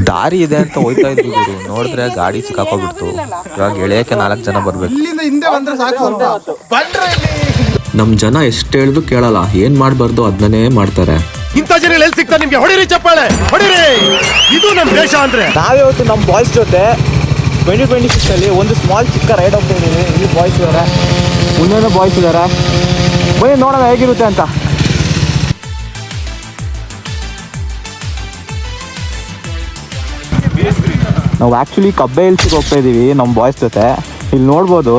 ದಾರಿ ಇದೆ ಅಂತ ಹೋಯ್ತಾ ಇದ್ವಿ ಗುರು, ನೋಡಿದ್ರೆ ಗಾಡಿ ಸಿಕ್ಕಾಕೋಗ್ಬಿಡ್ತು. ಇವಾಗ ಎಳೆಯಕ್ಕೆ 4 ಜನ ಬರ್ಬೇಕು. ನಮ್ ಜನ ಎಷ್ಟು ಹೇಳಿದ್ರು ಕೇಳಲ್ಲ, ಏನ್ ಮಾಡ್ಬಾರ್ದು ಅದನ್ನೇ ಮಾಡ್ತಾರೆ. ಇಂಥ ಜನ ಎಲ್ಲಿ ಸಿಗ್ತಾ ನಿಮ್ಗೆ? ಹೊಡಿರಿ ಚಪ್ಪಾಳೆ, ಹೊಡಿರಿ. ಇದು ನಮ್ ದೇಶ ಅಂದ್ರೆ. ನಾವಿವತ್ತು ನಮ್ಮ ಬಾಯ್ಸ್ ಜೊತೆ 2026 ಅಲ್ಲಿ ಒಂದು ಸ್ಮಾಲ್ ಚಿಕ್ಕ ರೈಡ್ ಹೋಗ್ತಾ ಇದೀವಿ. ಇಲ್ಲಿ ಬಾಯ್ಸ್ ಇದಾರೆ, ಮುಂದೆ ಬಾಯ್ಸ್ ಇದಾರೆ. ಬನ್ನಿ ನೋಡೋಣ ಹೇಗಿರುತ್ತೆ ಅಂತ. ನಾವು ಆ್ಯಕ್ಚುಲಿ ಕಬ್ಬೆ ಹಿಲ್ಸಿಗೆ ಹೋಗ್ತಾ ಇದ್ದೀವಿ ನಮ್ಮ ಬಾಯ್ಸ್ ಜೊತೆ. ಇಲ್ಲಿ ನೋಡ್ಬೋದು,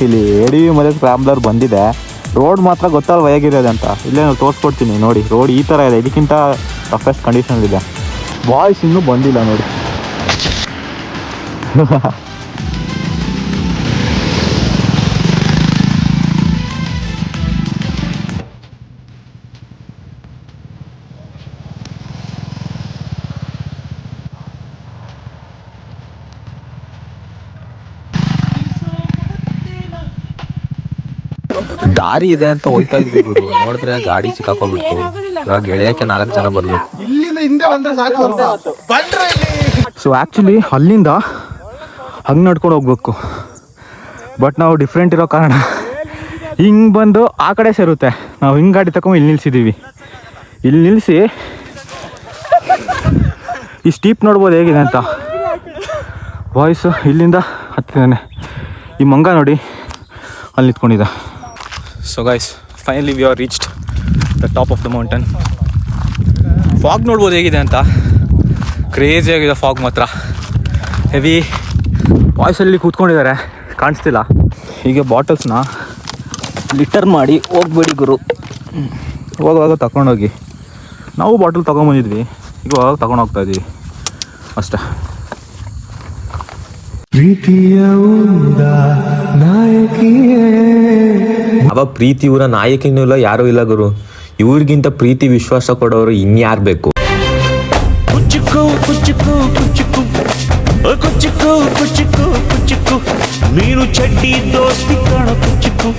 ಇಲ್ಲಿ ಎಡಿ ಮತ್ತು ಸ್ಕ್ರಾಂಬ್ಲರ್ ಬಂದಿದೆ. ರೋಡ್ ಮಾತ್ರ ಗೊತ್ತಲ್ವ ಹೇಗಿರೋದು ಅಂತ. ಇಲ್ಲೇ ನಾವು ತೋರಿಸ್ಕೊಡ್ತೀನಿ ನೋಡಿ. ರೋಡ್ ಈ ಥರ ಇದೆ, ಇದಕ್ಕಿಂತ ಟಫೆಸ್ಟ್ ಕಂಡೀಷನ್ ಇದೆ. ಬಾಯ್ಸ್ ಇನ್ನೂ ಬಂದಿಲ್ಲ ನೋಡಿ. ದಾರಿ ಇದೆ ಅಂತ ಹೋಯ್ತಾ ಇದ್ವಿ ಗುರು, ನೋಡಿದ್ರೆ ಗಾಡಿ ಸಿಕ್ಕಾಕೋಗ್ಬಿಡ್ತು. ಇವಾಗ ಎಳೆಯಕ್ಕೆ 4 ಜನ ಬರ್ಬೇಕು. ಸೊ ಆ್ಯಕ್ಚುಲಿ ಅಲ್ಲಿಂದ ಹಂಗೆ ನಡ್ಕೊಂಡು ಹೋಗ್ಬೇಕು. ಬಟ್ ನಾವು ಡಿಫ್ರೆಂಟ್ ಇರೋ ಕಾರಣ ಹಿಂಗೆ ಬಂದು ಆ ಕಡೆ ಸೇರುತ್ತೆ. ನಾವು ಹಿಂಗೆ ಗಾಡಿ ತಗೊಂಡು ಇಲ್ಲಿ ನಿಲ್ಸಿದ್ದೀವಿ. ಇಲ್ಲಿ ನಿಲ್ಲಿಸಿ ಈ ಸ್ಟೀಪ್ ನೋಡ್ಬೋದು ಹೇಗಿದೆ ಅಂತ. ಬಾಯ್ಸು ಇಲ್ಲಿಂದ ಹತ್ತಿದ್ದಾನೆ. ಈ ಮಂಗ ನೋಡಿ ಅಲ್ಲಿ ನಿಂತ್ಕೊಂಡಿದ್ದ. So guys, finally we are reached the top of the mountain. Fog ನೋಡ್ಬೋದು ಹೇಗಿದೆ ಅಂತ. ಕ್ರೇಜಿ ಆಗಿದೆ ಫಾಗ್ ಮಾತ್ರ. ಹೆವಿ ಬಾಯ್ಸಲ್ಲಿ ಕೂತ್ಕೊಂಡಿದ್ದಾರೆ, ಕಾಣಿಸ್ತಿಲ್ಲ. ಹೀಗೆ ಬಾಟಲ್ಸ್ನ ಲಿಟರ್ ಮಾಡಿ ಹೋಗ್ಬೇಡಿ ಗುರು. ಹೋಗುವಾಗ ತಗೊಂಡೋಗಿ. ನಾವು ಬಾಟಲ್ ತೊಗೊಂಬಂದಿದ್ವಿ, ಇವಾಗ ತಗೊಂಡು ಹೋಗ್ತಾ ಇದ್ದೀವಿ ಅಷ್ಟೇ. ಅವ ಪ್ರೀತಿ ಊರ ನಾಯಕಿನೂ ಇಲ್ಲ, ಯಾರೂ ಇಲ್ಲ ಗುರು. ಇವ್ರಿಗಿಂತ ಪ್ರೀತಿ ವಿಶ್ವಾಸ ಕೊಡೋರು ಇನ್ಯಾರು ಬೇಕು? ಕುಚ್ಚುಕು ಕುಚ್ಚುಕು ಕುಚ್ಚುಕು ಕುಚ್ಚುಕು ಕುಚ್ಚುಕು ಕುಚ್ಚುಕು ಮೀನು ಚಡ್ಡಿ ದೋಸ್ತಿ ಕಾಣೋ ಕುಚ್ಚುಕು.